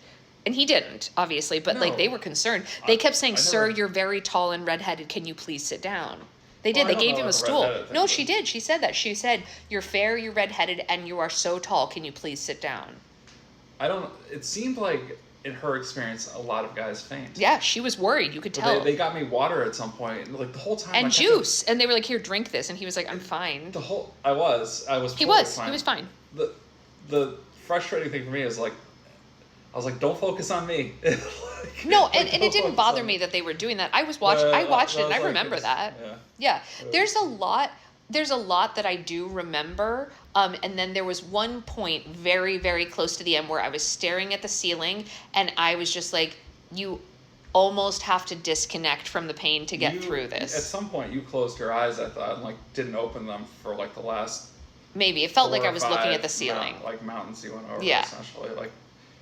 And he didn't, obviously, but like No. they were concerned. They kept saying, I sir, never- you're very tall and redheaded. Can you please sit down? They did. Well, I They don't gave know him a about the stool. redheaded thing, No, but- she did. She said that. She said, you're fair, you're redheaded, and you are so tall. Can you please sit down? It seemed like in her experience, a lot of guys faint. Yeah, she was worried. You could But tell. they got me water at some point, and like the whole time. I And kept juice. And they were like, here, drink this. And he was like, I'm fine. I was. He totally was. fine. He was fine. The frustrating thing for me is like, I was like, don't focus on me. Like, No, like, and don't it didn't focus bother on me that they were doing that. I was watching. Yeah, I watched it, I and I was like, remember it's- that. Yeah. Yeah, It there's a lot. There's a lot that I do remember. And then there was one point very, very close to the end where I was staring at the ceiling, and I was just like, you almost have to disconnect from the pain to get through At this. some point, you closed your eyes, I thought, and like didn't open them for like the last. Maybe it felt like 4 I or was looking 5 at the ceiling. mountains you went over. Yeah. Essentially, like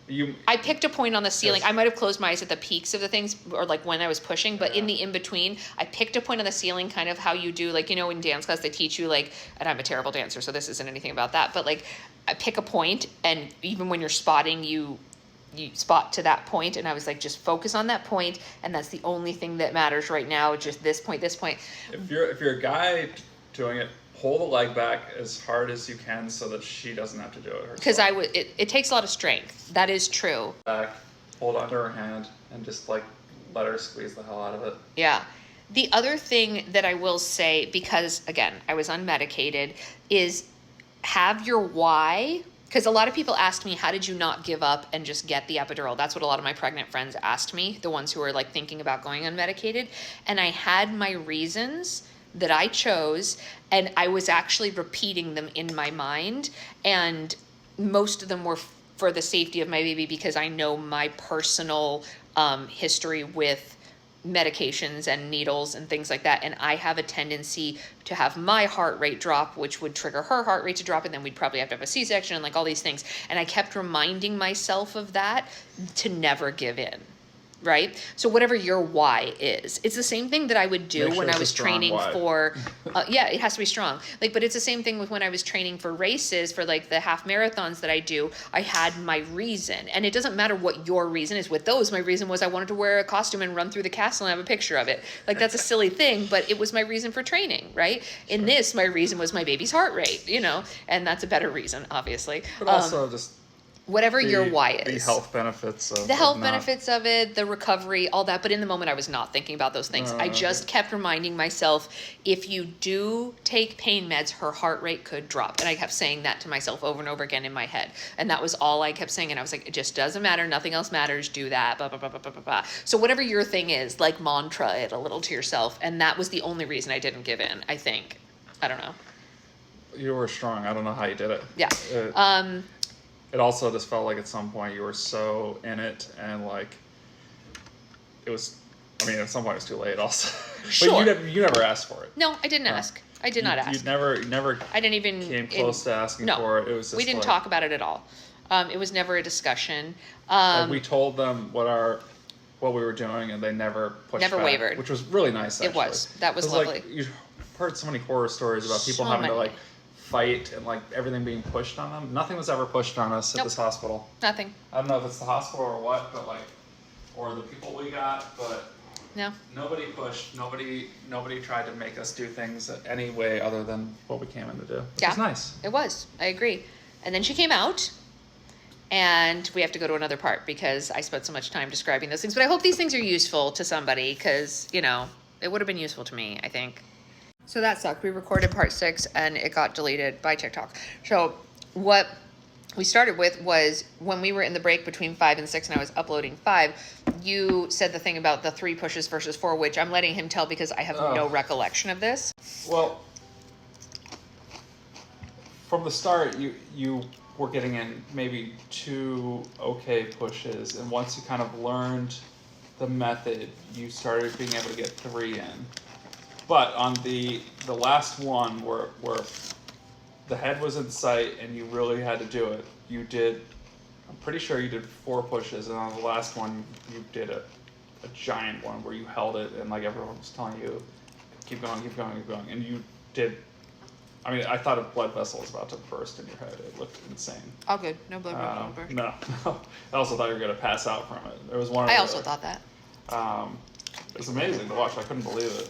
you. I picked a point on the ceiling. Yes. I might have closed my eyes at the peaks of the things, or like when I was pushing, but in Yeah. the in between, I picked a point on the ceiling, kind of how you do, like, you know, in dance class, they teach you, like, and I'm a terrible dancer, so this isn't anything about that, but like, I pick a point, and even when you're spotting, you spot to that point, and I was like, just focus on that point, and that's the only thing that matters right now, just this point, this point. If you're a guy doing it, pull the leg back as hard as you can so that she doesn't have to do it herself. Because it takes a lot of strength. That is true. Back, hold onto her hand, and just like let her squeeze the hell out of it. Yeah. The other thing that I will say, because again, I was unmedicated, is have your why. Because a lot of people asked me, how did you not give up and just get the epidural? That's what a lot of my pregnant friends asked me, the ones who are like thinking about going unmedicated. And I had my reasons that I chose, and I was actually repeating them in my mind. And most of them were for the safety of my baby, because I know my personal history with medications and needles and things like that, and I have a tendency to have my heart rate drop, which would trigger her heart rate to drop, and then we'd probably have to have a C-section and like all these things. And I kept reminding myself of that to never give in. right? So whatever your why is, it's the same thing that I would do Make sure when I it's a was strong training why. for, yeah, it has to be strong. Like, but it's the same thing with when I was training for races, for like the half marathons that I do, I had my reason. And it doesn't matter what your reason is. With those, my reason was I wanted to wear a costume and run through the castle and have a picture of it. Like, that's a silly thing, but it was my reason for training, right? In this, my reason was my baby's heart rate, you know, and that's a better reason, obviously. But also just Whatever your why is. the health benefits of The health not- benefits of it, the recovery, all that. But in the moment, I was not thinking about those things. I just kept reminding myself, if you do take pain meds, her heart rate could drop. And I kept saying that to myself over and over again in my head. And that was all I kept saying. And I was like, it just doesn't matter. Nothing else matters. Do that. Blah, blah, blah, blah, blah, blah, blah. So whatever your thing is, like mantra it a little to yourself. And that was the only reason I didn't give in, I think. I don't know. You were strong. I don't know how you did it. Yeah. It also just felt like at some point you were so in it, and like it was. I mean, at some point it was too late. Also, Sure. But you never asked for it. No, I didn't ask. I did not ask. You never I didn't even came close to asking no, for it. It was just we didn't like, talk about it at all. It was never a discussion. like, we told them what we were doing, and they never pushed Never back, wavered. which was really nice. Actually. It was. That was 'Cause, lovely. Like, you've heard so many horror stories about people So having to many. like fight and like everything being pushed on them. Nothing was ever pushed on us Nope. at this hospital. Nothing. I don't know if it's the hospital or what, but like, or the people we got, but No. nobody pushed. Nobody tried to make us do things any way other than what we came in to do. Which Yeah. is nice. It was. I agree. And then she came out, and we have to go to another part because I spent so much time describing those things. But I hope these things are useful to somebody because, you know, it would have been useful to me, I think. So that sucked. We recorded part 6 and it got deleted by TikTok. So what we started with was when we were in the break between 5 and 6 and I was uploading 5, you said the thing about the 3 pushes versus 4, which I'm letting him tell because I have no recollection of this. Well, from the start, you were getting in maybe 2 okay pushes, and once you kind of learned the method, you started being able to get 3 in. But on the last one where the head was in sight and you really had to do it, you did. I'm pretty sure you did 4 pushes, and on the last one you did a giant one where you held it and like everyone was telling you, keep going, keep going, keep going, and you did. I mean, I thought a blood vessel was about to burst in your head. It looked insane. All good. No blood pressure. No, I also thought you were gonna pass out from it. There was one. I also thought that. It was amazing to watch. I couldn't believe it.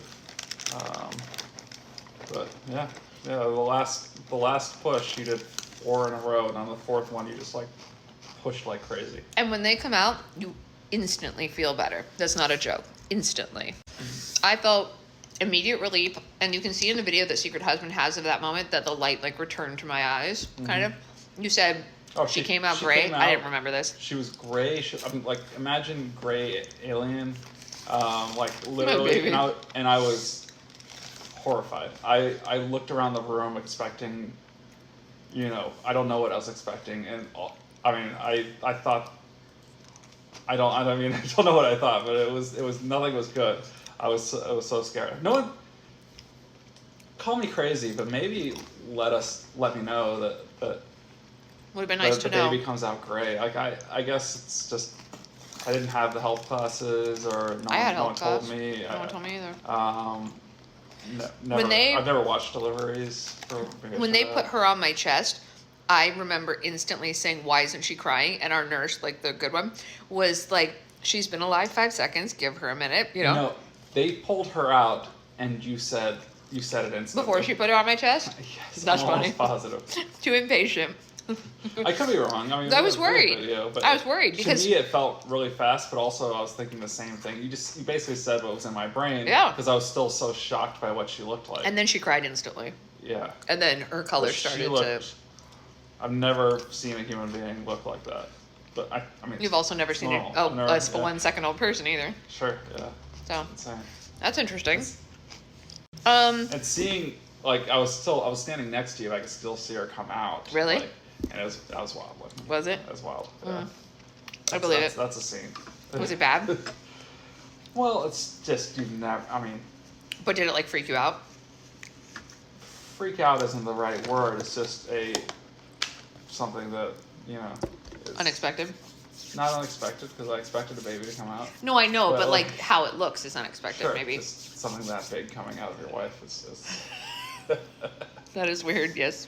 But yeah, the last push you did 4 in a row, and on the 4th one you just like pushed like crazy. And when they come out, you instantly feel better. That's not a joke. Instantly. I felt immediate relief, and you can see in the video that Secret Husband has of that moment that the light like returned to my eyes, kind of. You said she came out gray. I didn't remember this. She was gray. I mean, like imagine gray alien, like literally, and I was horrified. I looked around the room expecting, I don't know what I was expecting, and I mean, I thought, I don't know what I thought, but it was nothing was good. I was so scared. No one, call me crazy, but maybe let me know that would have been nice to the know. baby comes out gray. Like I guess it's just I didn't have the health classes, or no one told me. No one told me either. Never, When they- I've never watched deliveries. When they put her on my chest, I remember instantly saying, "Why isn't she crying?" And our nurse, like the good one, was like, "She's been alive 5 seconds. Give her a minute." No, they pulled her out, and you said it instantly. Before she put her on my chest? Yes, That's I'm funny. almost positive. Too impatient. I could be wrong. I mean, I was it a great worried. Video, but I was worried because- to me it felt really fast, but also I was thinking the same thing. You basically said what was in my brain. Yeah. Because I was still so shocked by what she looked like. And then she cried instantly. Yeah. And then her color But she started looked- to... I've never seen a human being look like that. But I mean. You've also never seen normal. it. Oh, I've never- us yeah. 1 second old person either. Sure. Yeah. So Insane. that's interesting. It's- Um, And seeing, like, I was standing next to you. I could still see her come out. Really? Like, and that was wild. Like, Was it? That was wild. Yeah. I believe that's, it. That's a scene. Was it bad? Well, it's just you never. I mean, But did it like freak you out? freak out isn't the right word. It's just something that is Unexpected? not unexpected because I expected a baby to come out. No, I know, But, but like, like how it looks is unexpected. Sure, Maybe just something that big coming out of your wife is just. that is weird. Yes.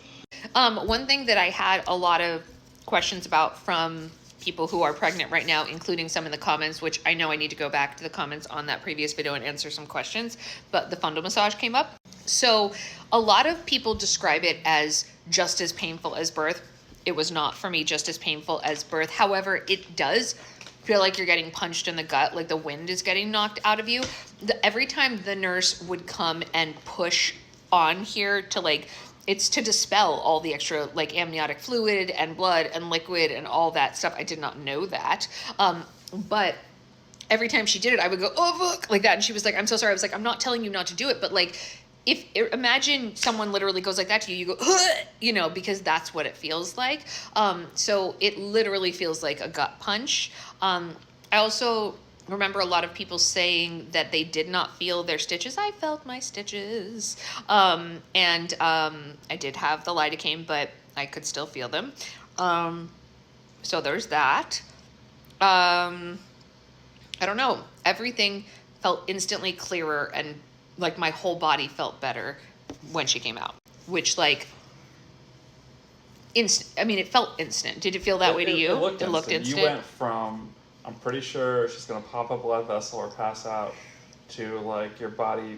One thing that I had a lot of questions about from people who are pregnant right now, including some in the comments, which I know I need to go back to the comments on that previous video and answer some questions, but the fundal massage came up. So a lot of people describe it as just as painful as birth. It was not for me just as painful as birth. However, it does feel like you're getting punched in the gut, like the wind is getting knocked out of you. Every time the nurse would come and push on here to like, it's to dispel all the extra like amniotic fluid and blood and liquid and all that stuff. I did not know that. But every time she did it, I would go, oh, fuck, like that. And she was like, I'm so sorry. I was like, I'm not telling you not to do it. But like, imagine someone literally goes like that to you, you go, because that's what it feels like. So it literally feels like a gut punch. I also remember a lot of people saying that they did not feel their stitches. I felt my stitches. I did have the lidocaine, but I could still feel them. So there's that. I don't know. Everything felt instantly clearer and like my whole body felt better when she came out, which like instant. I mean, it felt instant. Did it feel that way to you? It looked instant. You went instant. from, I'm pretty sure she's going to pop a blood vessel or pass out, to like your body,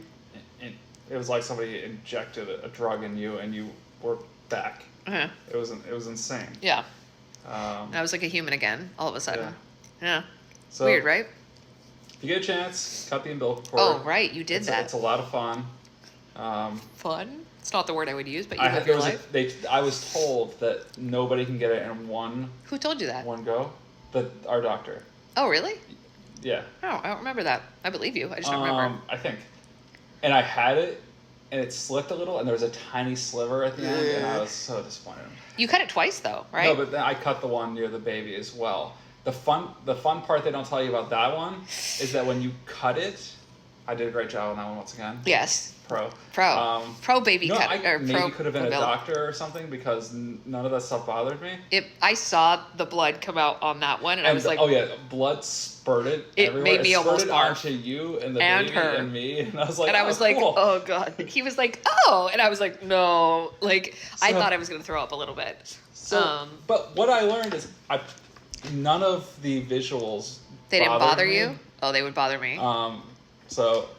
it was like somebody injected a drug in you and you were back. Uh-huh. It was insane. Yeah. I was like a human again, all of a sudden. Yeah. So, weird, right? If you get a chance, cut the umbilical cord. Oh, right, you did that. It's a lot of fun. Fun? It's not the word I would use, but you I live your life. I was told that nobody can get it in Who told you that? one go. Our doctor. Oh, really? Yeah. Oh, I don't remember that. I believe you. I just don't remember. I think. And I had it, and it slipped a little, and there was a tiny sliver at the end, and I was so disappointed. You cut it twice, though, right? No, but then I cut the one near the baby as well. The fun part they don't tell you about that one is that when you cut it, I did a great job on that one once again. Yes. Pro. Pro baby No, cut. I maybe pro could have been a umbilical. doctor or something because none of that stuff bothered me. I saw the blood come out on that one, and I was like, oh yeah, blood spurted It everywhere. made me almost spurted barf. onto you and the And baby her. and me, and I was like, and I was like, cool. oh god. He was like, oh, and I was like, no. Like, I So- thought I was gonna throw up a little bit. So, but what I learned is, none of the visuals. They didn't bothered bother me. you? Oh, they would bother me. So,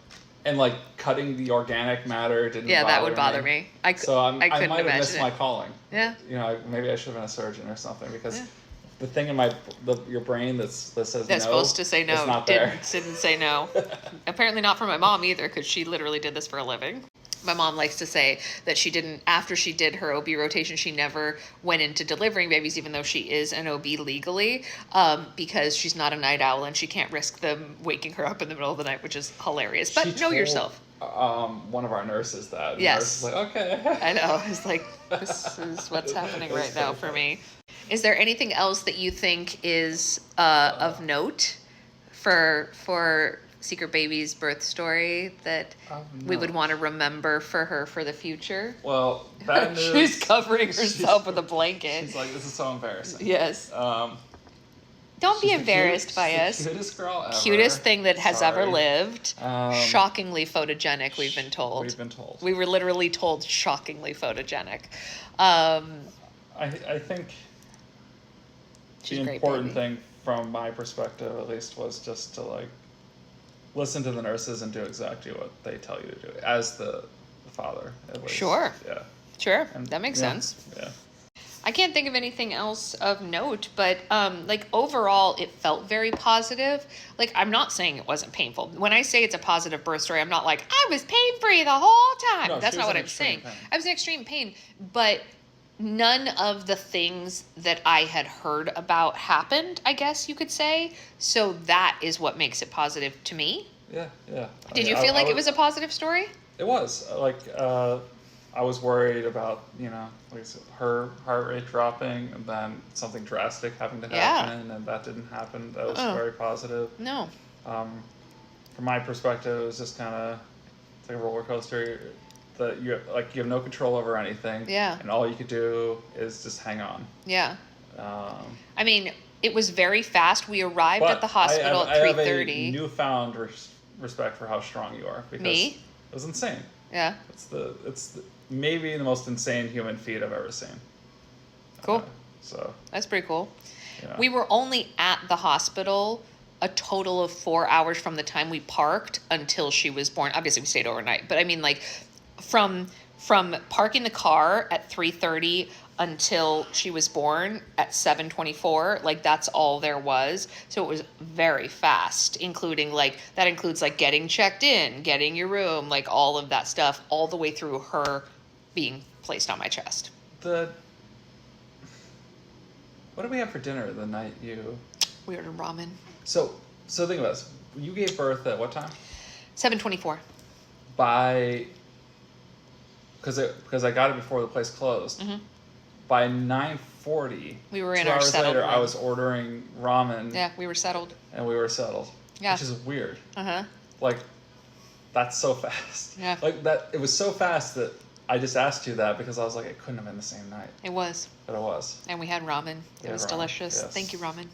and like cutting the organic matter didn't. Yeah, that would bother me. I So I I couldn't might have imagine missed it. my calling. Yeah. Maybe I should have been a surgeon or something because Yeah. the thing in your brain that says no. That's supposed to say no. It's not there. Didn't say no. Apparently not for my mom either, because she literally did this for a living. My mom likes to say that after she did her OB rotation, she never went into delivering babies, even though she is an OB legally, because she's not a night owl and she can't risk them waking her up in the middle of the night, which is hilarious. But She know told, yourself. One of our nurses that. Yes. The nurse was like, okay. I know. It's like, this is what's happening right now for me. Is there anything else that you think is of note for Secret Baby's birth story that we would want to remember for her for the future? Well, bad news. She's covering herself with a blanket. She's like, this is so embarrassing. Yes. Don't be She's the embarrassed by she's us. the cutest girl ever. Cutest thing that has ever Sorry. lived. Shockingly photogenic, we've been told. We've been told. We were literally told shockingly photogenic. I think She's the a great important baby. thing from my perspective at least was just to like listen to the nurses and do exactly what they tell you to do as the father at least. Sure. Yeah. Sure, And- that makes yeah, sense. Yeah. I can't think of anything else of note, but like overall, it felt very positive. Like, I'm not saying it wasn't painful. When I say it's a positive birth story, I'm not like, I was pain-free the whole time. No, That's she not was what in I'm extreme saying. pain. I was in extreme pain, but none of the things that I had heard about happened, I guess you could say. So that is what makes it positive to me. Yeah. Yeah. Did you feel like it was a positive story? It was like I was worried about like her heart rate dropping and then something drastic having to happen, and that didn't happen. That was very positive. No. From my perspective, it was just kind of like a roller coaster that you have no control over anything. Yeah. And all you could do is just hang on. Yeah. I mean, It was very fast. We arrived But at the hospital I at have a 3:30. newfound respect for how strong you are because Me? it was insane. Yeah. It's maybe the most insane human feat I've ever seen. Cool. So That's pretty cool. yeah. We were only at the hospital a total of 4 hours from the time we parked until she was born. Obviously, we stayed overnight, but I mean, like, from parking the car at 3:30 until she was born at 7:24, like, that's all there was. So it was very fast, including, like, that includes, like, getting checked in, getting your room, like, all of that stuff, all the way through her being placed on my chest. What did we have for dinner the night you? We ordered ramen. So think about this. You gave birth at what time? 7:24. By. Because I got it before the place closed. Mm-hmm. By 9:40. We were in 2 our hours settled later, I room. was ordering ramen. Yeah, we were settled. And we were settled. Yeah. Which is weird. Uh-huh. Like, that's so fast. Yeah. Like that. It was so fast that I just asked you that because I was like, it couldn't have been the same night, It was. but it was. And we had ramen. It Yeah, was ramen, delicious. yes. Thank you, ramen.